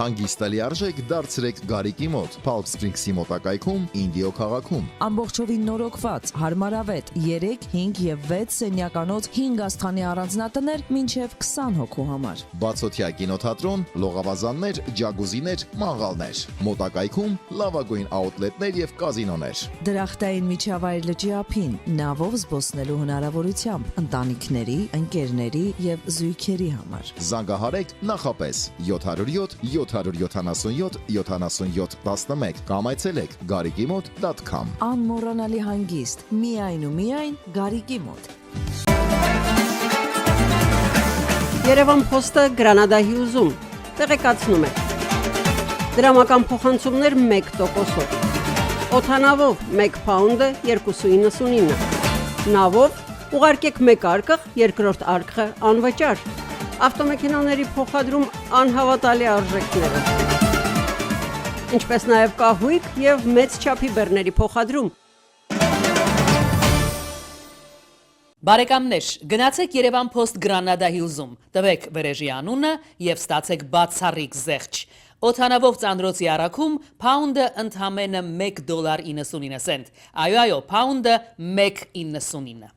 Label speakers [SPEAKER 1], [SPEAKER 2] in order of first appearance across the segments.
[SPEAKER 1] Հանգիստ լիարժեք դարձրեք Գարիկի մոտ, Palm Springs-ի մոտակայքում, Ինդիո քաղաքում։
[SPEAKER 2] Ամբողջովին նորոգված, հարմարավետ 3, 5 եւ 6 սենյականոց 5 աստղանի առանձնատներ մինչեւ 20 հոգու համար։
[SPEAKER 1] Բացօթյա կինոթատրոն, լողավազաններ, ջագուզիներ, մանգալներ։ Մոտակայքում լավագույն աուտլետներ եւ կազինոներ։
[SPEAKER 2] Դրախտային միջավայր լճի ափին, նավով զբոսնելու հնարավորությամբ ընտանիքների, ընկերների եւ զույգերի համար։
[SPEAKER 1] Զանգահարեք նախապես 707 777 77 11 կամ այցելեք garikimot.com։
[SPEAKER 2] Անմոռանալի հանգիստ, միայն ու միայն Գարիկի մոտ։
[SPEAKER 3] Երևան Փոստը Գրանադա Հյուզում տեղեկացնում է։ Դրամական փոխանցումներ 1%-ով։ Օդանավով 1 պաունդը 2.99։ Նավով ուղարկեք 1 արկղ, երկրորդ արկղը անվճար։ Ավտոմեքենաների փոխադրում անհավատալի արժեքներով։ Ինչպես նաև կահույք եւ մեծ չափի բեռների փոխադրում։
[SPEAKER 4] Բարեկամներ, գնացեք Երևան Post Granada Hills-ում, տվեք վրեժի անունը եւ ստացեք բացառիկ զեղչ։ Օդանավով ծանրոցի առաքում պաունդը ընդամենը $1.99։ Այո, պաունդը 1.99։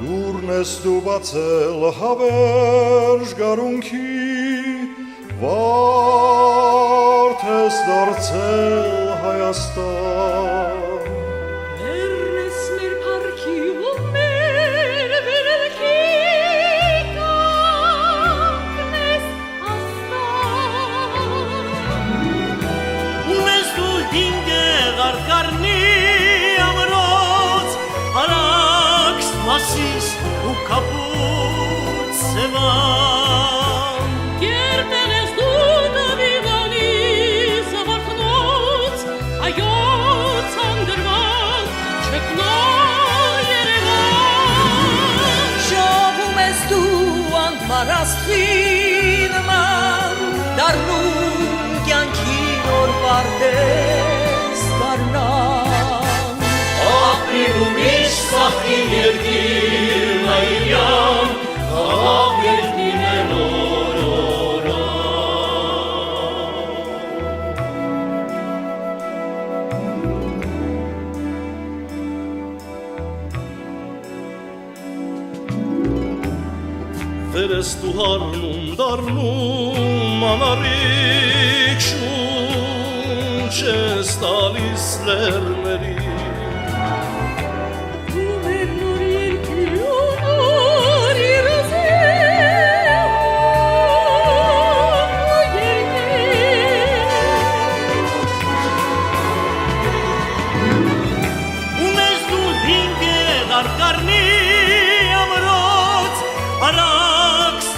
[SPEAKER 5] Դուրն ես դու բացել հավերժ գարունքի, վարդ ես դարձել Հայաստան։
[SPEAKER 6] Մերն ես մեր պարքի ու մեր վերելքի, կանգն ես աստան։
[SPEAKER 7] Ունես դու հինգեղ արկարնի ամրոց, Masis u caput se van.
[SPEAKER 6] Կերտել դու դավիվանի զվարթնոց, հայոց անդրված, չկնա Երևան։
[SPEAKER 8] Շովում ես դու անմարաստի նման, դառնում կյանքի նոր վարդես դառնան։
[SPEAKER 7] Ապրիլ ու միշտ սախին երկիր նայյան, աղաղ երկին է նորորա։ Վեր ես դու հարնում դառնում անարիք շունչ ես տալիս լեռների։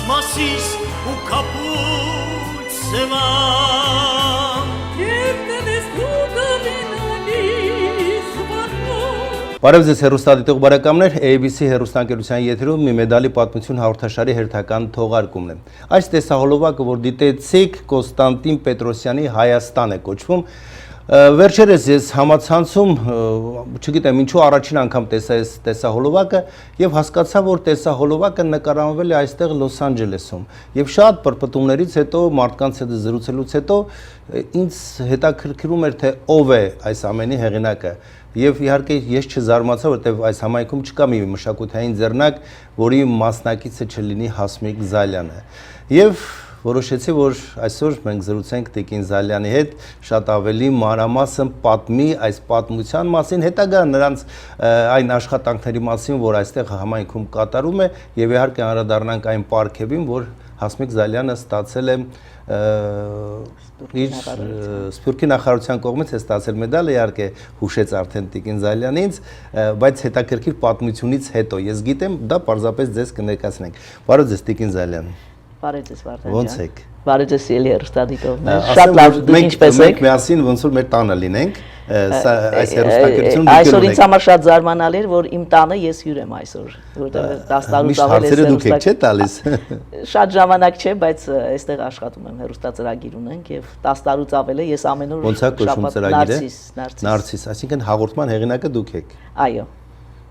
[SPEAKER 7] Masis u caput se van.
[SPEAKER 9] Բարև ձեզ հեռուստադիտող բարեկամներ, ABC հեռուստաընկերության եթերում մի մեդալի պատմություն հաղորդաշարի հերթական թողարկումն է։ Այս տեսահոլովակը, որ դիտեցիք, Կոնստանտին Պետրոսյանի Հայաստան է կոչվում։ Վերջերս ես համացանցում, չգիտեմ ինչու առաջին անգամ տեսա այս տեսահոլովակը եւ հասկացա, որ տեսահոլովակը նկարահանվել է այստեղ Լոս Անջելեսում։ Եվ շատ պրպտումներից հետո, մարդկանց հետ զրուցելուց հետո ինձ հետաքրքրում էր, թե ով է այս ամենի հեղինակը։ Եվ իհարկե ես չզարմացա, որտեղ այս համայնքում չկա մի մշակութային ձեռնակ, որի մասնակիցը չլինի Հասմիկ Զալյանը։ Եվ որոշեցի, որ այսօր մենք զրուցենք Տիկին Զալյանի հետ, շատ ավելի մանրամասն պատմի այս պատմության մասին, հետագա նրանց այն աշխատանքների մասին, որ այստեղ համայնքում կատարում է, եւ իհարկե անդրադառնանք այն պարգևին, որ Հասմիկ Զալյանը ստացել է իր Սփյուռքի նախարարության կողմից է ստացել մեդալը, իհարկե հուշեց արդեն Տիկին Զալյանից, բայց հետաքրքիր պատմությունից հետո ես գիտեմ, դա պարզապես ձեզ կներկայացնենք։ Բարև ձեզ Տիկին Զալյան։
[SPEAKER 10] Բարև ձեզ Վարդան ջան։
[SPEAKER 9] Ոնց եք։
[SPEAKER 10] Բարև ձեզ Սիելի հեռուստադիտողներ։ Շատ լավ, դուք ինչպես եք։
[SPEAKER 9] Մենք միասին ոնց որ մեր տանը լինենք, այս հեռուստակերպությունը
[SPEAKER 10] այսօր ինձ համար շատ զարմանալի էր, որ իմ տանը ես հյուր եմ այսօր, որտեղ 10 տարուց ավել
[SPEAKER 9] է դուք եք չէ՞ տալիս։
[SPEAKER 10] Շատ ժամանակ չէ, բայց այստեղ աշխատում եմ, հեռուստածրագիր ունենք եւ 10 տարուց ավել է ես ամեն օր
[SPEAKER 9] Ոնց է կոչվում ծրագիրը։
[SPEAKER 10] Նարցիս,
[SPEAKER 9] այսինքն հաղորդման հեղինակը դուք եք։
[SPEAKER 10] Այո։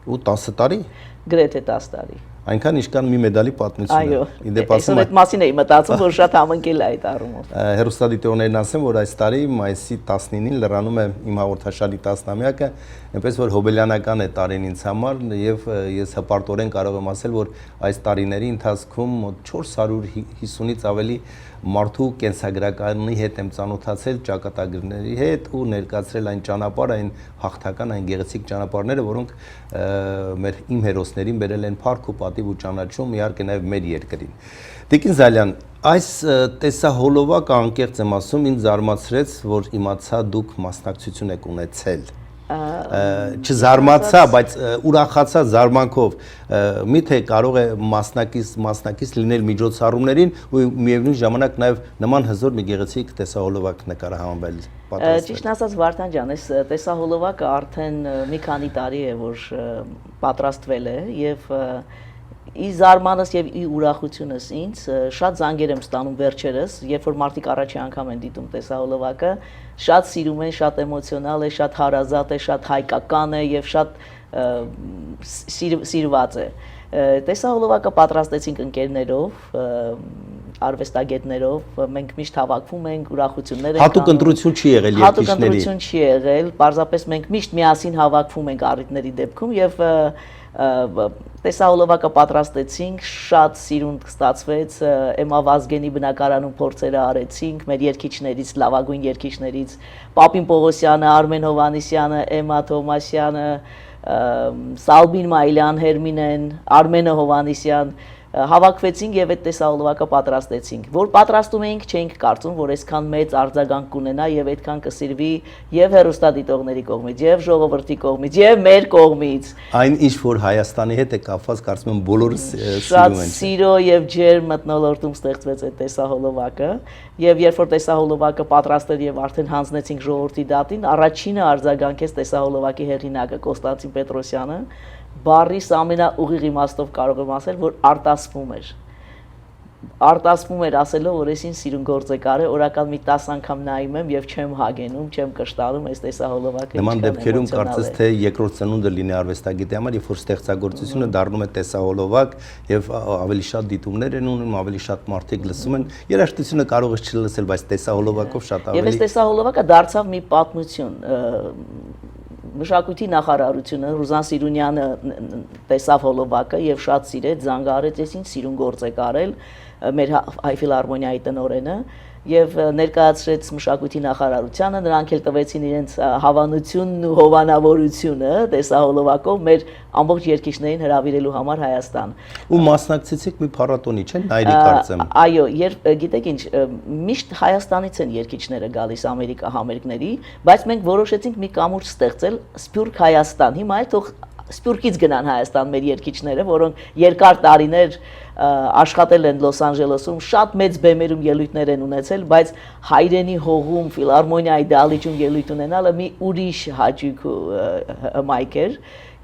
[SPEAKER 9] Ու 10 տարի։
[SPEAKER 10] Գրեթե 10 տարի։
[SPEAKER 9] Այնքան ինչքան մի մեդալի պատմությունը։
[SPEAKER 10] Այո, այսօր այդ մասին էի մտածում, որ շատ համընկել է այդ առումով։
[SPEAKER 9] Հեռուստադիտողներն ասեմ, որ այս տարի մայիսի 19-ին լրանում է իմ հաղորդաշարի 10-ամյակը, այնպես որ հոբելյանական է տարին ինձ համար եւ ես հպարտորեն կարող եմ ասել, որ այս տարիների ընթացքում մոտ 450-ից ավելի մարդու կենսագրականի հետ եմ ծանոթացել, ճակատագրների հետ ու ներկայացրել այն ճանապարհ, այն հաղթական, այն գեղեցիկ ճանապարհները, որոնք իմ հերոսներին բերել են փառք ու պատիվ ու ճանաչում, իհարկե նաև մեր երկրին։ Տիկին Զալյան, այս տեսահոլովակը անկեղծ եմ ասում, ինձ զարմացրեց, որ իմացա դուք մասնակցություն եք ունեցել։ Չզարմացա, բայց ուրախացա զարմանքով, միթե կարող է մասնակից լինել միջոցառումներին ու միևնույն ժամանակ նաև նման հզոր մի գեղեցիկ տեսահոլովակ նկարահանվել պատրաստել։
[SPEAKER 10] Ճիշտ ասած Վարդան ջան, այս տեսահոլովակը արդեն մի քանի տարի է, որ պատրաստվել է եւ ի զարմանս եւ ի ուրախությունս ինձ շատ զանգեր եմ ստանում վերջերս, երբ որ մարդիկ առաջի անգամ են դիտում տեսահոլովակը, շատ սիրում են, շատ էմոցիոնալ է, շատ հարազատ է, շատ հայկական է եւ շատ սիրված է։ Տեսահոլովակը պատրաստեցինք ընկերներով, արվեստագետներով, մենք միշտ հավաքվում ենք, ուրախություններ ենք։
[SPEAKER 9] Հատուկ ընտրություն չի եղել երկիշների։
[SPEAKER 10] Հատուկ ընտրություն չի եղել, պարզապես մենք միշտ միասին հավաքվում ենք առիթների դեպքում եւ տեսահոլովակը պատրաստեցինք, շատ սիրունդ ստացվեց, Էմմա Վազգենի բնակարանում փորձերը արեցինք, մեր երգիչներից, լավագույն երգիչներից, Պապին Պողոսյանը, Արմեն Հովանեսյանը, Էմմա Թոմասյանը, Սալբին Մայլյան, Հերմինեն, Արմենը Հովանեսյան հավաքվեցինք եւ այդ տեսահոլովակը պատրաստեցինք, որ պատրաստում էինք, չէինք կարծում, որ այսքան մեծ արձագանք կունենա եւ այդքան կսիրվի եւ հեռուստադիտողների կողմից, եւ ժողովրդի կողմից, եւ մեր կողմից։
[SPEAKER 9] Այն ինչ որ Հայաստանի հետ է կապված, կարծում եմ բոլորը սիրում
[SPEAKER 10] շատ
[SPEAKER 9] են։
[SPEAKER 10] սիրո եւ ջերմ մթնոլորտում ստեղծվեց այդ տեսահոլովակը եւ երբ որ տեսահոլովակը պատրաստել եւ արդեն հանձնեցինք ժողովրդի դատին, առաջինը արձագանքեց տեսահոլովակի հեղինակը Կոստանտին Պետրոսյանը, բառիս ամենաուղիղ իմաստով կարող եմ ասել, որ արտասվում էր ասելով, որ ես ինձ սիրուն գործ եք արել, օրական մի 10 անգամ նայում եմ եւ չեմ հագենում, չեմ կշտանում այս տեսահոլովակը։
[SPEAKER 9] Նման դեպքերում կարծես թե երկրորդ ծնունդը լինի արվեստագետի համար, երբ որ ստեղծագործությունը դառնում է տեսահոլովակ եւ ավելի շատ դիտումներ են ունենում, ավելի շատ մարդիկ լսում են, երաժշտությունը կարող է չլսել, բայց տեսահոլովակով շատ ավելի։
[SPEAKER 10] Եվ այս տեսահոլովակը դարձավ մի պատմություն։ Մշակույթի նախարարությունը Ռուզան Սիրունյանը տեսավ հոլովակը եւ շատ սիրեց, զանգարեց, ես ինձ սիրուն գործ եք արել, մեր հայ ֆիլհարմոնիայի տնօրենը եւ ներկայացրեց մշակույթի նախարարությանը, նրանք էլ տվեցին իրենց հավանությունն ու հովանավորությունը տեսահոլովակով մեր ամբողջ երգիչներին հրավիրելու համար Հայաստան։
[SPEAKER 9] Ու մասնակցեցիք մի փառատոնի, չէ՞, Նայիրի կարծեմ։
[SPEAKER 10] Այո, գիտեք ինչ, միշտ Հայաստանից են երգիչները գալիս Ամերիկա համերգների, բայց մենք որոշեցինք մի կամուրջ ստեղծել Սփյուռք Հայաստան։ Հիմա էլ թող Սփյուռքից գնան Հայաստան մեր երգիչները, որոնք երկար տարիներ աշխատել են Լոս Անջելեսում, շատ մեծ բեմերում ելույթներ են ունեցել, բայց հայրենի հողում ֆիլհարմոնիայի դահլիճում ելույթ ունենալը մի ուրիշ հաճույք ու հմայք էր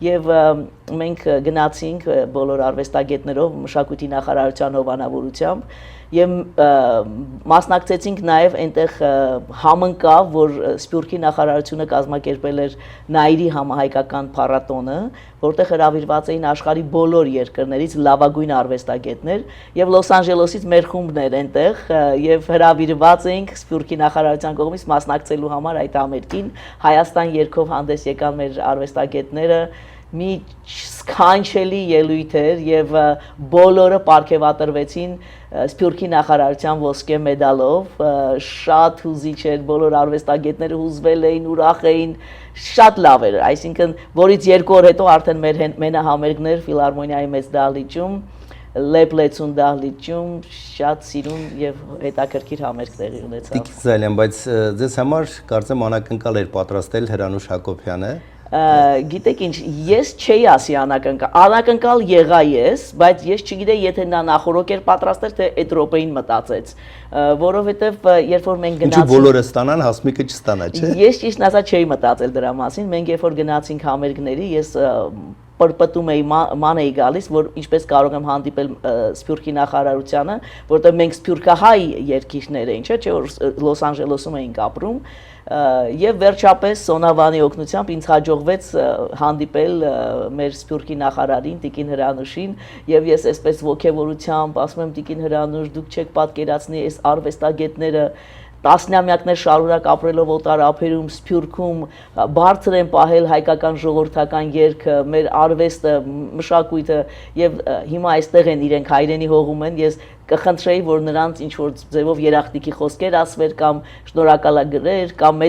[SPEAKER 10] եւ մենք գնացինք բոլոր արվեստագետներով մշակույթի նախարարության հովանավորությամբ եւ մասնակցեցինք նաեւ այնտեղ համընկավ, որ Սփյուռքի նախարարությունը կազմակերպել էր Նայիրի համահայկական փառատոնը, որտեղ հրավիրված էին աշխարհի բոլոր երկրներից լավագույն արվեստագետներ եւ Լոս Անջելեսից մեր խումբն էր այնտեղ եւ հրավիրված էինք Սփյուռքի նախարարության կողմից մասնակցելու համար այդ համերգին Հայաստան երգով հանդես եկան մեր արվեստագետները մի սքանչելի ելույթ էր եւ բոլորը պարգևատրվեցին Սփյուռքի նախարարության ոսկե մեդալով, շատ հուզիչ էր, բոլոր արվեստագետները հուզվել էին, ուրախ էին, շատ լավ էր, այսինքն որից 2 օր հետո արդեն մեր մենահամերգներ ֆիլհարմոնիայի մեծ դահլիճում լեփլեցուն դահլիճում շատ սիրուն եւ հետաքրքիր համերգ տեղի ունեցավ։
[SPEAKER 9] Տիկին Զալյան, բայց ձեզ համար կարծեմ անակնկալ էր պատրաստել Հրանուշ Հակոբյանը։
[SPEAKER 10] Գիտեք ինչ, ես չէի ասի անակնկալ եղա ես, բայց ես չգիտեի եթե նա նախորոք էր պատրաստել, թե այդ րոպեին մտածեց, որովհետև երբ որ մենք
[SPEAKER 9] Ինչու բոլորը ստանան, Հասմիկը չստանա, չէ։
[SPEAKER 10] Ես ճիշտ ասած չէի մտածել դրա մասին, մենք երբ որ գնացինք համերգների, ես պրպտում էի, ման էի գալիս, որ ինչպես կարող եմ հանդիպել Սփյուռքի նախարարությանը, որտեղ մենք սփյուռքահայ երկիրներ էին, չէ՞ որ Լոս Անջելեսում էինք ապրում, եւ վերջապես Սոնավանի օգնությամբ ինձ հաջողվեց հանդիպել մեր Սփյուռքի նախարարին Տիկին Հրանուշին եւ ես այսպես ողջավորությամբ ասում եմ Տիկին Հրանուշ, դուք չեք պատկերացնի այս արվեստագետները տասնամյակներ շարունակ ապրելով օտար ափերում, Սփյուռքում բարձր են պահել հայկական ժողովրդական երգը, մեր արվեստը, մշակույթը եւ հիմա այստեղ են իրենք հայրենի հողում են, ես կխնդրեի, որ նրանց ինչ որ ձևով երախտիկի խոսքեր ասվեր կամ շնորհակալագրեր կամ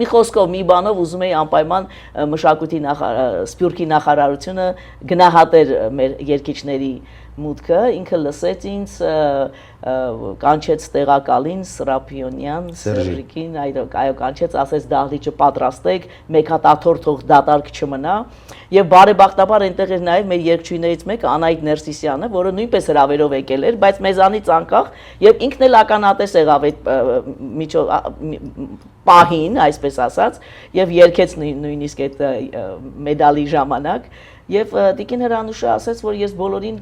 [SPEAKER 10] մի խոսքով, մի բանով ուզում էի անպայման մշակույթի Սփյուռքի նախարարությունը գնահատեր մեր երգիչների մուտքը, ինքը լսեց ինձ, կանչեց տեղակալին Սրապիոնյան, Սերժիկին, այո, կանչեց, ասեց դահլիճը պատրաստեք, մեկ հատ աթոռ թող դատարկ չմնա, եւ բարեբախտաբար այնտեղ էր նաեւ մեր երգչուհիներից մեկը Անահիտ Ներսիսյանը, որը նույնպես հրավերով եկել էր, բայց մեզանից անկախ եւ ինքն էլ ականատես եղավ այդ պահին, այսպես ասած, եւ երգեց նույնիսկ այդ մեդալի ժամանակ Եվ Տիկին Հրանուշը ասաց, որ ես բոլորին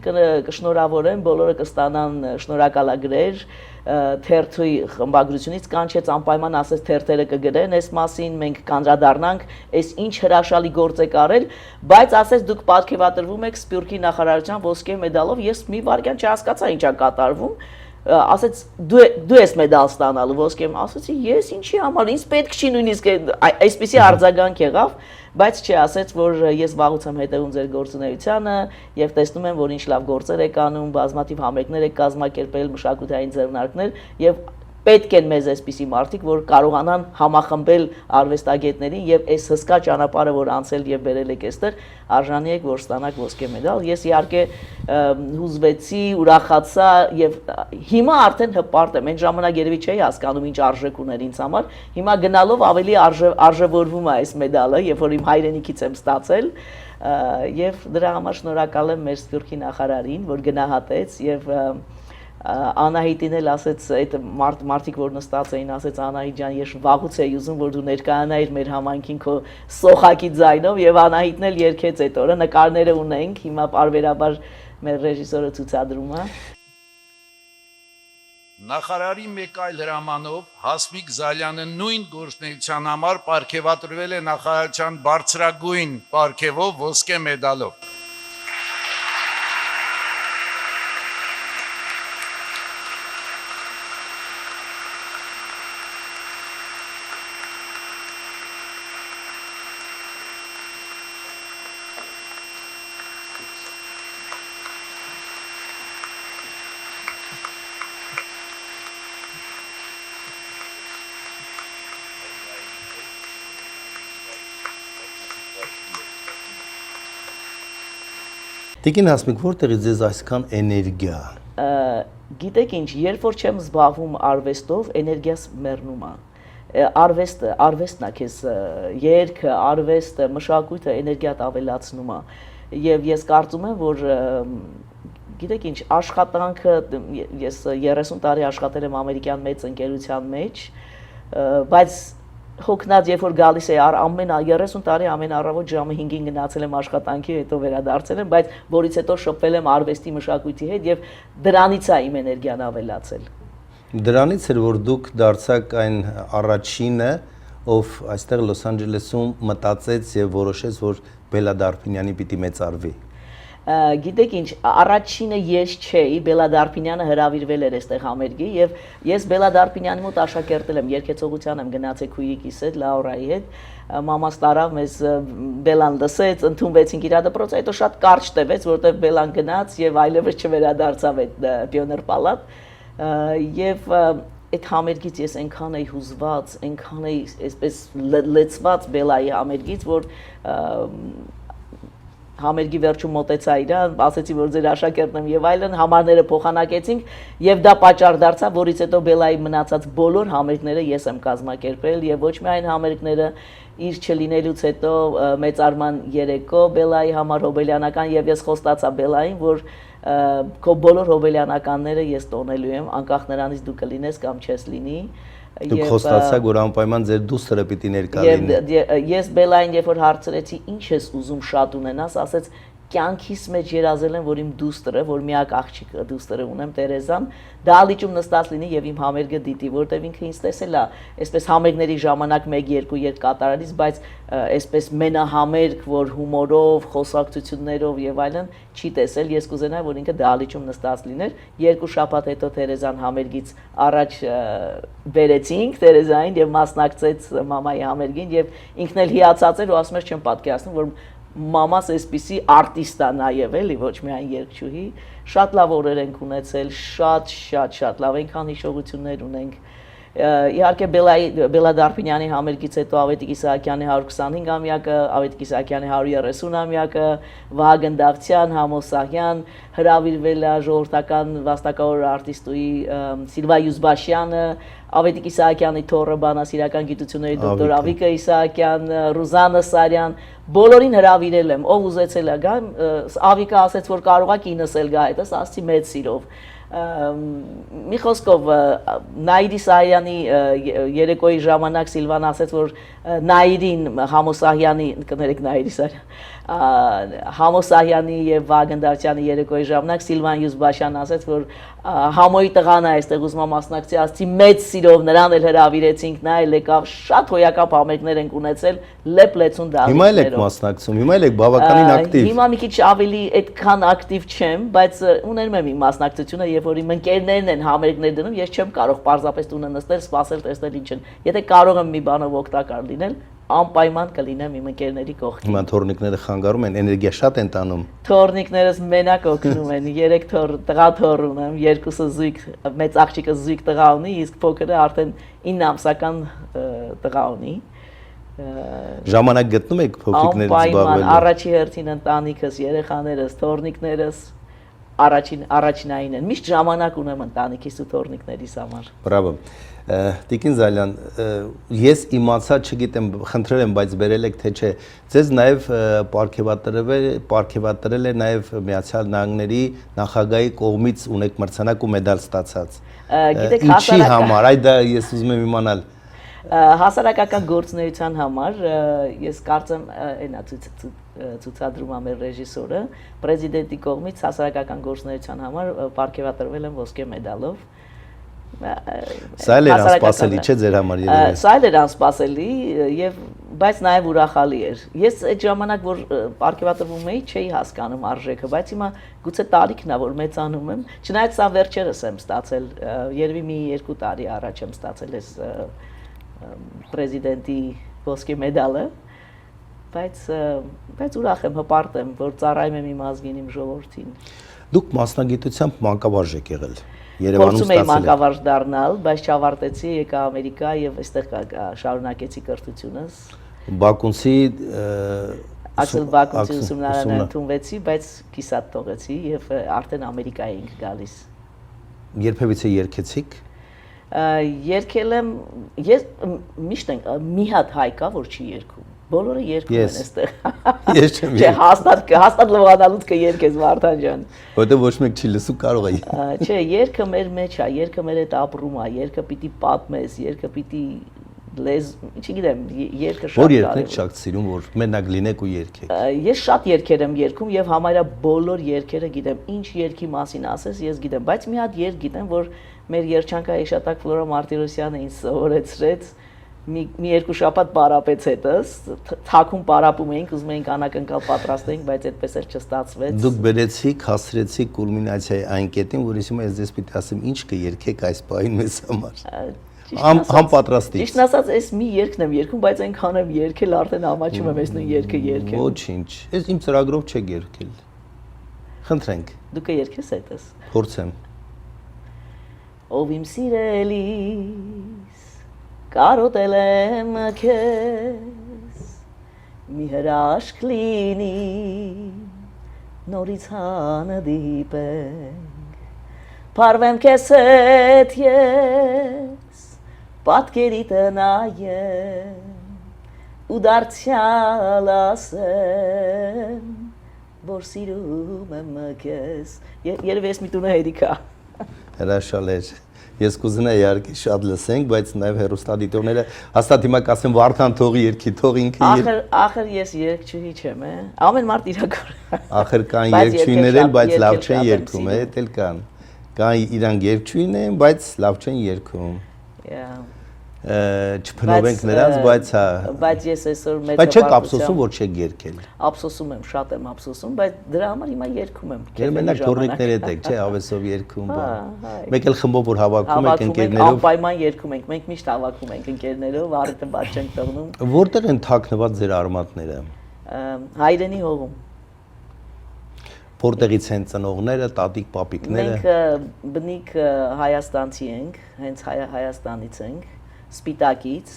[SPEAKER 10] կշնորհավորեմ, բոլորը կստանան շնորհակալագրեր, թերթի խմբագրությունից կանչեց անպայման ասեց թերթերը կգրեն այս մասին, մենք կանդրադառնանք, այս ինչ հրաշալի գործ եք արել, բայց ասեց դուք պատկերատրվում եք Սփյուռքի նախարարության ոսկե մեդալով, ես մի վայրկյան չհասկացա ինչա կատարվում, ասեց դու ես մեդալ ստանալու ոսկե, ասեցի ես ինչի համար, ինձ պետք չի նույնիսկ այսպիսի արձագանք եղավ, բայց չի ասեց, որ ես վաղուց եմ հետևում ձեր գործունեությանը եւ տեսնում եմ, որ ինչ լավ գործեր եք անում, բազմաթիվ համերգներ եք կազմակերպել, մշակութային ձեռնարկներ եւ պետք են մեզ այսպիսի մարդիկ, որ կարողանան համախմբել արվեստագետներին եւ այս հսկա ճանապարհը, որ անցել եւ բերել եք այստեղ, արժանի եք, որ ստանաք ոսկե մեդալ։ Ես իհարկե հուզվեցի, ուրախացա եւ հիմա արդեն հպարտ եմ։ Այն ժամանակ երևի չէի հասկանում ինչ արժեք ուներ ինձ համար։ Հիմա գնալով ավելի արժևորվում է այս մեդալը, երբ որ իմ հայրենիքից եմ ստացել եւ դրա համար շնորհակալ եմ մեր Սփյուռքի նախարարին, որ գնահատեց եւ Անահիտին էլ ասեց, այդ մարդիկ որ նստած էին, ասեց Անահիտ ջան, ես վաղուց էի ուզում, որ դու ներկայանայիր մեր համայնքին քո սոխակի ձայնով եւ Անահիտն էլ երգեց այդ օրը, նկարները ունենք, հիմա բարբերաբար մեր ռեժիսորը ցուցադրում է։
[SPEAKER 11] Նախարարի մեկ այլ հրամանով Հասմիկ Զալյանը նույն գործունեության համար պարգևատրվել է նախարարության բարձրագույն պարգևով ոսկե մեդալով։
[SPEAKER 9] Տիկին Հասմիկ, որտեղից ձեզ այսքան էներգիա։
[SPEAKER 10] Գիտեք ինչ, երբ որ չեմ զբաղվում արվեստով, էներգիաս մեռնում է։ Արվեստն է քեզ երգը, արվեստը, մշակույթը էներգիա ավելացնում է։ Եվ ես կարծում եմ, որ գիտեք ինչ, աշխատանքը ես 30 տարի աշխատել եմ ամերիկյան մեծ ընկերության մեջ, բայց հոգնած երբ որ գալիս է ամեն 30 տարի ամեն առավոտ ժամը 5-ին գնացել եմ աշխատանքի, հետո վերադարձել եմ, բայց որից հետո շփվել եմ արվեստի մշակույթի հետ եւ դրանից է իմ էներգիան ավելացել։
[SPEAKER 9] Դրանից էր որ դուք դարձաք այն առաջինը, ով այստեղ Լոս Անջելեսում մտածեց եւ որոշեց, որ Բելա Դարփինյանի պիտի մեծարվի։
[SPEAKER 10] Գիտեք ինչ, առաջինը ես չէի, Բելա Դարփինյանը հրավիրվել էր այստեղ համերգի եւ ես Բելա Դարփինյանի մոտ աշակերտել եմ, երգեցողության եմ գնացել քույրիկիս հետ, Լաուրայի հետ, մամաս տարավ մեզ Բելան լսեց, ընդունվեցինք իր դպրոցը, հետո շատ կարճ տևեց, որտեղ Բելան գնաց եւ այլևս չվերադարձավ այդ Պիոներ պալատ եւ այդ համերգից ես այնքան էի հուզված, այնքան էի այսպես լեցված Բելայի համերգից, որ համերգի վերջում մոտեցա իրան, ասեցի որ ձեր աշակերտն եմ եւ այլն, համարները փոխանակեցինք եւ դա պատճառ դարձավ, որից հետո Բելայի մնացած բոլոր համերգները ես եմ կազմակերպել եւ ոչ միայն համերգները իր չլինելուց հետո մեծարման երեկո Բելայի համար հոբելյանական եւ ես խոստացա Բելային, որ քո բոլոր հոբելյանականները ես տոնելու եմ, անկախ նրանից դու կլինես կամ չես լինի։
[SPEAKER 9] Դուք խոստացաք, որ անպայման ձեր դուստրը պիտի ներկա լինի։
[SPEAKER 10] Ես Բելային երբ որ հարցրեցի ինչ ես ուզում շատ ունենաս, ասեց կյանքիս մեջ երազել եմ, որ իմ դուստրը, որ միակ աղջիկ դուստրը ունեմ Տերեզան, դահլիճում նստած լինի եւ իմ համերգը դիտի, որտեւ ինքը ինձ տեսել է, այսպես համերգների ժամանակ 1-2 երգ կատարալիս, բայց այսպես մենահամերգ, որ հումորով, խոսակցություններով եւ այլն չի տեսել, ես կուզենայի, որ ինքը դահլիճում նստած լիներ։ 2 շաբաթ հետո Տերեզան համերգից առաջ բերեցինք Տերեզային եւ մասնակցեց մամայի համերգին եւ ինքն էլ հիացած էր ու ասում էր չեմ պատկերացնում, որ մամաս այսպիսի արտիստ է նաև էլի, ոչ միայն երգչուհի, շատ լավ օրեր ենք ունեցել, շատ լավ, այնքան հիշողություններ ունենք։ Իհարկե Բելա Դարփինյանի համերգից հետո Ավետիք Իսահակյանի 125-ամյակը, Ավետիք Իսահակյանի 130-ամյակը, Վահագն Դավթյան, Համոսահյան, հրավիրվել է ժողովրդական վաստակավոր արտիստուի Սիլվա Յուզբաշյանը, Ավետիք Իսահակյանի թոռը բանասիրական գիտությունների դոկտոր Ավիկա Իսահակյան, Ռուզանա Սարյան, բոլորին հրավիրել եմ, ով ուզեցել է գա, Ավիկա ասեց, որ կարող է կինս էլ գա հետս, ասացի մեծ սիրով։ Մի խոսքով Նաիրի Սահյանի երեկոյի ժամանակ Սիլվան ասեց, որ Նաիրին Համոսահյանի, կներեք Նաիրի Սահյան, Համոսահյանի եւ Վահագն Դավթյանի երեկոյի ժամանակ Սիլվան Յուզբաշյան ասեց, որ Համոյի տղան է այստեղ ուզում մասնակցի, ասացի մեծ սիրով նրան էլ հրավիրեցինք, նա էլ եկավ, շատ հոյակապ համերգներ ենք ունեցել, լեփ-լեցուն դահլիճներով։
[SPEAKER 9] Հիմա էլ եք մասնակցում, հիմա էլ եք բավականին ակտիվ։
[SPEAKER 10] Հիմա մի քիչ ավելի այդքան ակտիվ չեմ, բայց ունենում եմ իմ մասնակցությունը, երբ որ իմ ընկերներն են համերգներ դնում, ես չեմ կարող պարզապես տունը նստել, սպասել, տեսնել ինչ են։ Եթե կարող եմ մի բանով օգտակար լինել, անպայման կլինեմ իմ ընկերների կողքին։
[SPEAKER 9] Հիմա թորնիկները խանգարում են, էներգիա շատ են տանում։
[SPEAKER 10] Թորնիկներս մենակ օգնում են, 3 տղա թոռ ունեմ, 2-ը զույգ, մեծ աղջիկը զույգ տղա ունի, իսկ փոքրը արդեն 9 ամսական տղա ունի։
[SPEAKER 9] Ժամանակ գտնում եք փոքրիկներից զբաղվելու։
[SPEAKER 10] Անպայման առաջի հերթին ընտանիքս, երեխաներս, թորնիկներս առաջինային են։ Միշտ ժամանակ ունեմ ընտանիքիս ու թորնիկներիս համար։
[SPEAKER 9] Բրավո։ Տիկին Զալյան, ես իմացա, չգիտեմ, խնդրել եմ, բայց բերել եք թե չէ, ձեզ նաև պարգևատրել է նաև Միացյալ Նահանգների նախագահի կողմից ունեք մրցանակ ու մեդալ ստացած։ Ինչի համար, այդ դա ես ուզում եմ իմանալ։
[SPEAKER 10] Հասարակական գործունեության համար ես կարծեմ այնա ցուցադրում ամեր ռեժիսորը պրեզիդենտի կողմից հասարակական գործունեության համար պարգևատրվել եմ ոսկե մեդալով։
[SPEAKER 9] Սա էլ էր անսպասելի, չէ՞ ձեր համար երևի։
[SPEAKER 10] Սա էլ էր անսպասելի եւ բայց նաեւ ուրախալի էր։ Ես այդ ժամանակ որ պարգևատրվում էի, չէի հասկանում արժեքը, բայց հիմա գուցե տարիքն է որ մեծանում եմ։ Չնայած սա վերջերս եմ ստացել, երևի մի 2 տարի առաջ եմ ստացել այս պրեզիդենտի ոսկե մեդալը, բայց ուրախ եմ, հպարտ եմ, որ ծառայում եմ իմ ազգին, իմ ժողովրդին։
[SPEAKER 9] Դուք մասնագիտությամբ մանկավարժ եք եղել։
[SPEAKER 10] Փորձում էի մանկավարժ դառնալ, բայց չավարտեցի, եկա Ամերիկա եւ այստեղ շարունակեցի կրթությունս։
[SPEAKER 9] Բաքունցի
[SPEAKER 10] Ացել Բաքունցի ուսումնարանը ընդունվեցի, բայց կիսատ թողեցի եւ արդեն Ամերիկա էինք գալիս։
[SPEAKER 9] Երբևիցե երգեցիք։
[SPEAKER 10] Երկել եմ, ես միշտ մի հատ հայ կա, որ չի երգում։ Բոլորը երգում են այստեղ։
[SPEAKER 9] Ես չեմ
[SPEAKER 10] երգում։ Չէ, հաստատ լվանալուց կերգես Վարդան ջան։
[SPEAKER 9] Որտե ոչ մեկ չի լսու կարող է։
[SPEAKER 10] Չէ, երգը մեր մեջ է, երգը մեր հետ ապրում է, երգը պիտի պատմես, երգը պիտի չգիտեմ, երգը շատ
[SPEAKER 9] Որ երգն եք շատ սիրում, որ մենակ լինեք ու երգեք։
[SPEAKER 10] Ես շատ երգեր եմ երգում եւ համարյա բոլոր երգերը գիտեմ, ինչ երգի մասին ասես, ես գիտեմ, բայց մի հատ երգ գիտեմ, որ մեր երջանկայի շատակ Ֆլորա Մարտիրոսյանը ինձ սովորեցրեց, մի 2 շաբաթ պարապեց հետս, թաքուն պարապում էինք, ուզում էինք անակնկալ պատրաստենք, բայց այդպես էլ չստացվեց։
[SPEAKER 9] Դուք բերեցիք, հասցրեցիք կուլմինացիայի այն կետին, որ հիմա ես ձեզ պիտի ասեմ, ինչ կերգեք այս պահին մեզ համար։ Համապատրաստի։
[SPEAKER 10] Ճիշտն ասած, այս մի երգն եմ երգում, բայց այնքան եմ երգել, արդեն ամաչում եմ այս նույն երգը երգել։
[SPEAKER 9] Ոչինչ, ես իմ ծրագրով չեք երգել։ Խնդրենք։
[SPEAKER 10] Դու կերգես այդպես։
[SPEAKER 9] Փորձեմ։
[SPEAKER 10] Ով իմ սիրելիս, կարոտել եմ քեզ, մի հրաշք լինի նորից հանդիպենք Փարվեմ քեզ հետ ես պատկերի տնայեմ ու դարձյալ ասեմ որ սիրում եմ քեզ երևի ես մի տունը հերիքա
[SPEAKER 9] Հրաշալի էր Ես կուզենայի իհարկե շատ լսենք, բայց նաև հեռուստադիտողները հաստատ հիմա կասեն Վարդան թողի երգի, թող ինքը
[SPEAKER 10] Ախր ես երգչուհի չեմ, ամեն մարդ իր կոր
[SPEAKER 9] Ախր կան երգչուհիներ էլ, բայց լավ չեն երգում, հետ էլ կան Կան իրանք երգչուհին են, բայց լավ չեն երգում Չփնովենք նրանց,
[SPEAKER 10] բայց ես այսօր մեծ
[SPEAKER 9] Բայց չեք ափսոսում, որ չեք երգել
[SPEAKER 10] Ափսոսում եմ, շատ եմ ափսոսում, բայց դրա համար հիմա երգում եմ
[SPEAKER 9] Մենակ թորնիկներ հետ եք, չէ, ավեսով երգում Մեկ էլ խմբով որ հավաքում եք ընկերներով
[SPEAKER 10] Անպայման երգում ենք, մենք միշտ հավաքում ենք ընկերներով, առիթը բաց չենք տղնում
[SPEAKER 9] Որտեղ են թաքնված ձեր արմատները
[SPEAKER 10] Հայրենի հողում
[SPEAKER 9] Որտեղից են ծնողները, տատիկ, պապիկները
[SPEAKER 10] Մենք բնիկ Հայաստանցի ենք, հենց Հայաստանից ենք Սպիտակից,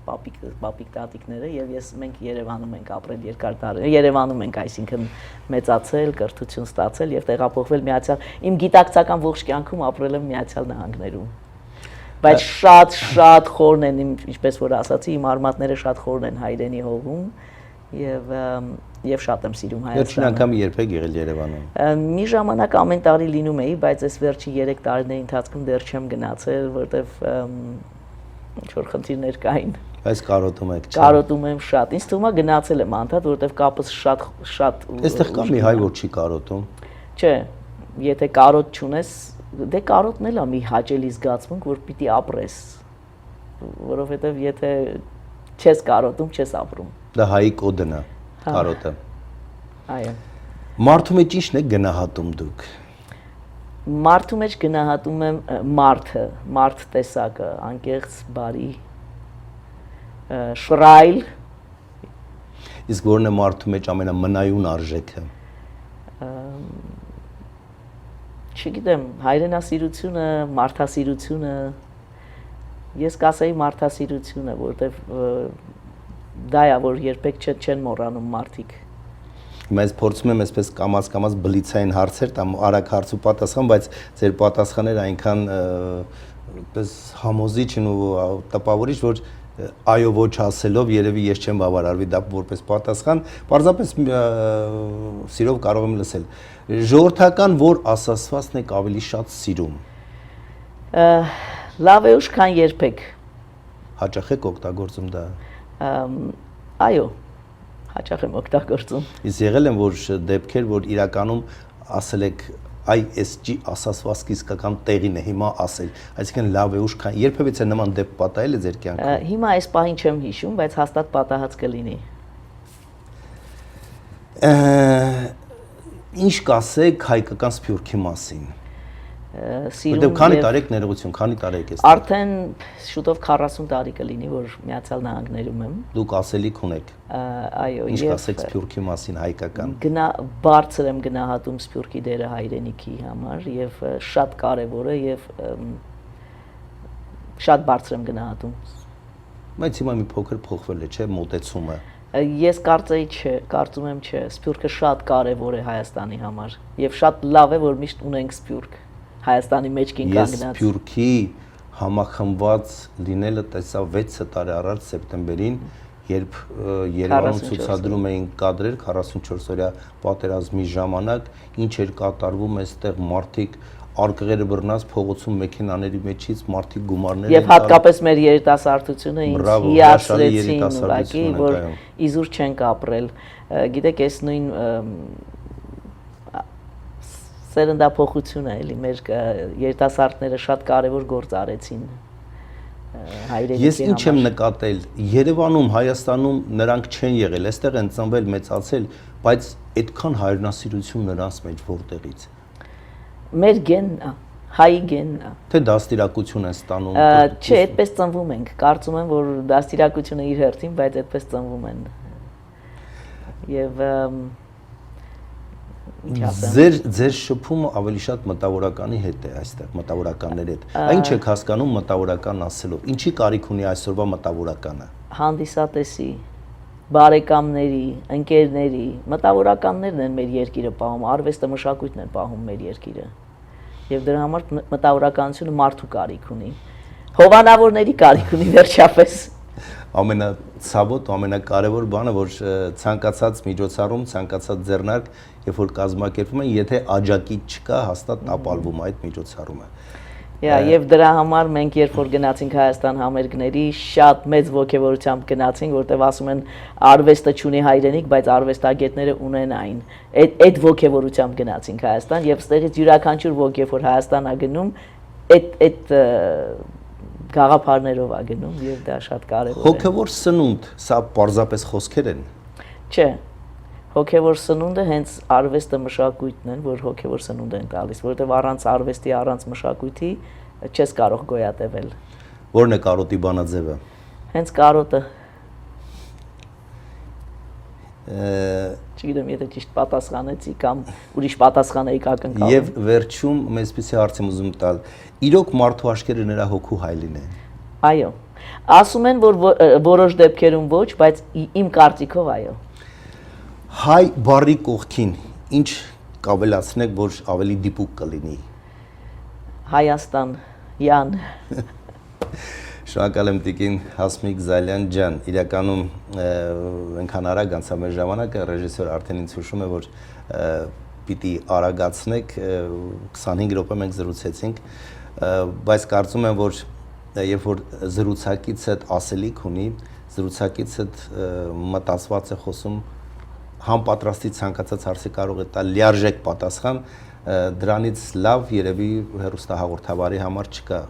[SPEAKER 10] պապիկ տատիկները եւ մենք Երևանում ենք ապրել երկար տարի։ Երևանում ենք, այսինքն մեծացել, կրթություն ստացել եւ տեղափոխվել Միացյալ։ Իմ գիտակցական ողջ կյանքում ապրել եմ Միացյալ Նահանգներում։ Բայց շատ խորն են, ինչպես որ ասացի, իմ արմատները շատ խորն են հայրենի հողում եւ շատ եմ սիրում Հայաստանը։
[SPEAKER 9] Վերջին անգամ երբ եք եղել Երևանում։
[SPEAKER 10] Մի ժամանակ ամեն տարի լինում էի, բայց այս վերջին 3 տարիների ընթացքում դեռ չեմ գնացել, որտեվ ինչ-որ խնդիրներ կային։
[SPEAKER 9] Բայց կարոտում եք, չէ՞։
[SPEAKER 10] Կարոտում եմ շատ։ Ինձ թվում է գնացել եմ անդադ, որովհետև կապս շատ
[SPEAKER 9] Այստեղ կա մի հայ, որ չի կարոտում։
[SPEAKER 10] Չէ, եթե կարոտ չունես, դե կարոտն էլ է մի հաճելի զգացմունք, որ պիտի ապրես։ Որովհետև եթե չես կարոտում, չես ապրում։
[SPEAKER 9] Դա հայի կոդն է, կարոտը։
[SPEAKER 10] Այո։
[SPEAKER 9] Մարդու մեջ ի՞նչն եք գնահատում դուք։
[SPEAKER 10] Մարդու մեջ գնահատում եմ մարդ տեսակը, անկեղծ, բարի, շռայլ։
[SPEAKER 9] Իսկ որն է մարդու մեջ ամենամնայուն արժեքը։
[SPEAKER 10] Չգիտեմ, հայրենասիրությունը, մարդասիրությունը, ես կասեի մարդասիրությունը, որտեվ դա է, որ երբեք չեն մոռանում մարդիկ։
[SPEAKER 9] Հիմա ես փորձում եմ այսպես կամաց բլիցային հարցեր տամ, արագ հարց ու պատասխան, բայց ձեր պատասխանները այնքան այդպես համոզիչ են ու տպավորիչ, որ այո ոչ ասելով երևի ես չեմ բավարարվի դա որպես պատասխան, պարզապես սիրով կարող եմ լսել։ Ժողովրդական որ ասացվածն եք ավելի շատ սիրում։
[SPEAKER 10] Լավ է ուշ քան երբեք։
[SPEAKER 9] Հաճախ եք օգտագործում դա։
[SPEAKER 10] Այո, հաճախ եմ օգտագործում։
[SPEAKER 9] Իսկ եղել են որ դեպքեր, որ իրականում ասել եք այ SG ասացվածքի իսկական տեղին է հիմա ասել, այսինքն լավ է ուշ քան երբևիցե նման դեպք պատահել է ձեր կյանքում։
[SPEAKER 10] Հիմա այս պահին չեմ հիշում, բայց հաստատ պատահած կլինի։
[SPEAKER 9] Ինչ կասեք հայկական սփյուռքի մասին։
[SPEAKER 10] Որտեղ
[SPEAKER 9] քանի տարի եք ներողություն, քանի տարի եք այստեղ։
[SPEAKER 10] Արդեն շուտով 40 տարի կլինի, որ Միացյալ Նահանգներում եմ։
[SPEAKER 9] Դուք ասելիք ունեք։
[SPEAKER 10] Այո,
[SPEAKER 9] ինչ կասեք սփյուռքի մասին հայկական։
[SPEAKER 10] Բարձր եմ գնահատում սփյուռքի դերը հայրենիքի համար եւ շատ կարեւոր է եւ շատ բարձր եմ գնահատում։
[SPEAKER 9] Բայց հիմա մի փոքր փոխվել է, չէ՞, մոտեցումը։
[SPEAKER 10] Ես կարծում եմ չէ, սփյուռքը շատ կարեւոր է Հայաստանի համար եւ շատ լավ է, որ միշտ ունենք սփյուռք Հայաստանի մեջ կանգնած։
[SPEAKER 9] Ես սփյուռքի համախմբված լինելը տեսա 6 տարի առաջ սեպտեմբերին, երբ Երևանում ցուցադրում էին կադրեր 44-օրյա պատերազմի ժամանակ, ինչ էր կատարվում այստեղ մարդիկ արկղերը բռնած փողոցում մեքենաների մեջից մարդիկ գումարներ
[SPEAKER 10] եւ հատկապես մեր երիտասարդությունը ինձ հիացրեցին, ուղղակի որ իզուր չենք ապրել։ Գիտեք, այս նույն սերնդափոխությունը էլի մեր երիտասարդները շատ կարևոր գործ արեցին հայրենիքի համար։
[SPEAKER 9] Ես ինչ եմ նկատել, Երևանում, Հայաստանում նրանք չեն եղել, այստեղ են ծնվել, մեծացել, բայց այդքան հայրենասիրություն նրանց մեջ որտեղից։
[SPEAKER 10] Մեր գենն է, հայի գենն է։
[SPEAKER 9] Թե դաստիարակություն են ստանում։
[SPEAKER 10] Չէ, այդպես ծնվում ենք, կարծում եմ, որ դաստիարակությունը իր հերթին, բայց այդպես ծնվում են։ Եվ
[SPEAKER 9] Ձեր շփումը ավելի շատ մտավորականի հետ է այստեղ, մտավորականների հետ։ Ինչ եք հասկանում մտավորական ասելով։ Ինչի կարիք ունի այսօրվա մտավորականը։
[SPEAKER 10] Հանդիսատեսի, բարեկամների, ընկերների, մտավորականներն են մեր երկիրը պահում, արվեստը մշակույթն են պահում մեր երկիրը։ Եվ դրա համար մտավորականությունը մարդու կարիք ունի։ Հովանավորների կարիք ունի վերջապես։
[SPEAKER 9] Ամենացավոտ, ամենակարևոր բանը, որ ցանկացած միջոցառում, ցանկացած ձեռնարկ, երբ որ կազմակերպվում են, եթե աջակից չկա, հաստատ տապալվում այդ միջոցառումը։
[SPEAKER 10] Եվ դրա համար մենք երբ որ գնացինք Հայաստան համերգների, շատ մեծ ոգևորությամբ գնացինք, որտեղ ասում են արվեստը չունի հայրենիք, բայց արվեստագետները ունեն այն։ Այդ ոգևորությամբ գնացինք Հայաստան եւ ստեղից յուրաքանչյուր ոգև որ Հայաստան ա գնում, այդ գաղափարներով ա գնում եւ դա շատ կարեւոր է։
[SPEAKER 9] Հոգևոր սնունդ, սա պարզապես խոսքեր են։
[SPEAKER 10] Չէ։ Հոգևոր սնունդը հենց արվեստը մշակույթն են, որ հոգևոր սնունդ են տալիս, որովհետև առանց արվեստի, առանց մշակույթի չես կարող գոյատևել։
[SPEAKER 9] Որն է կարոտի բանաձևը։
[SPEAKER 10] Հենց կարոտը։ Չգիտեմ, եթե ճիշտ պատասխանեցի կամ ուրիշ պատասխան էի ակնկալում։
[SPEAKER 9] Եվ վերջում մեզպիսի հարց եմ ուզում տալ. իրոք մարդու աչքերը նրա հոգու հայլին են։
[SPEAKER 10] Այո։ Ասում են, որ որոշ դեպքերում ոչ, բայց իմ կարծիքով այո։
[SPEAKER 9] Հայ բարի կողքին ինչ կավելացնեք, որ ավելի դիպուկ կլինի։
[SPEAKER 10] Հայաստան, Յան։
[SPEAKER 9] Շնորհակալ եմ Տիկին Հասմիկ Զալյան ջան, իրականում այնքան արագ անցավ մեր ժամանակը, ռեժիսոր արդեն ինձ հուշում է, որ պիտի արագացնեք, 25 րոպե մենք զրուցեցինք, բայց կարծում եմ, որ երբ որ զրուցակիցդ ասելիք ունի, զրուցակիցդ մտածված է խոսում, համապատրաստի ցանկացած հարցի կարող է տալ լիարժեք պատասխան, դրանից լավ երևի հեռուստահաղորդավարի համար չկա։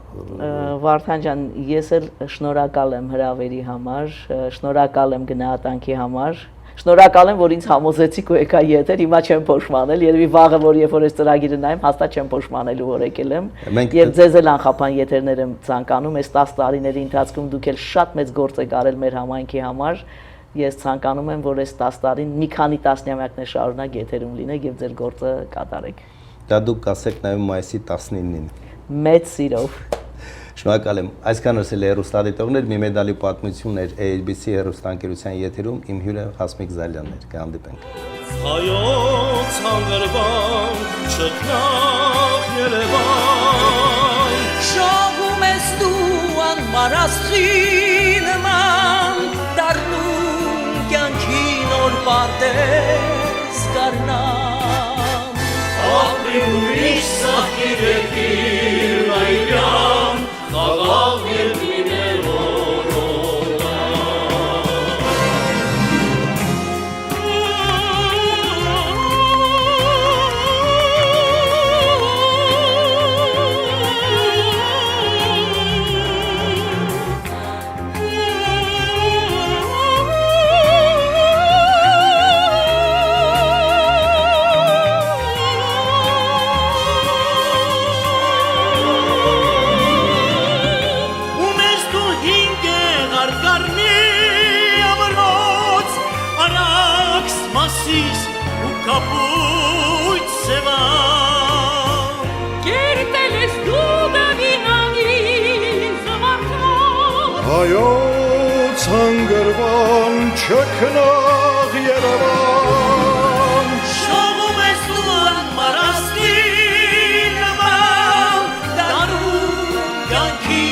[SPEAKER 10] Վարդան ջան, ես էլ շնորհակալ եմ հրավերի համար, շնորհակալ եմ գնահատանքի համար, շնորհակալ եմ, որ ինձ համոզեցիք ու եկա եթեր, հիմա չեմ փոշմանել, երևի վաղը, որ երբ որ այս ծրագիրը նայեմ, հաստատ չեմ փոշմանելու, որ եկել եմ։ Եվ ձեզ էլ անխափան եթերներ եմ ցանկանում, այս 10 տարիների ընթացքում դուք էլ շատ մեծ գործ եք արել մեր համայնքի համար։ Ես ցանկանում եմ, որ այս 10 տարին մի քանի տասնամյակներ շարունակ եթերում լինեք եւ ձեր գործը կատարեք։
[SPEAKER 9] Դա դուք կասեք նաեւ մայիսի 19-ին։
[SPEAKER 10] Մեծ սիրով։
[SPEAKER 9] Շնորհակալ եմ։ Այսքան ասել է հեռուստադիտողներ, մի մեդալի պատմությունն էր ABC հեռուստաընկերության եթերում, իմ հյուրը Հասմիկ Զալյանն էր, կհանդիպենք։
[SPEAKER 7] Հայոց հանգրվան, չքնաղ Երևան,
[SPEAKER 8] շահում ես դու անմարասխի նման, դառնում կյանքին օր պարտես կարնամ,
[SPEAKER 7] ապրիմ ուրիշ սախիր երկիր այրյան, խաղաղ երկիներ կապույտ սևան
[SPEAKER 6] Կերտել ես դու դավինանի զվարթան
[SPEAKER 5] Հայոց հանգրվան չքնաղ Երևան
[SPEAKER 8] շողում ես դու անմարասկի նման դարում կյանքի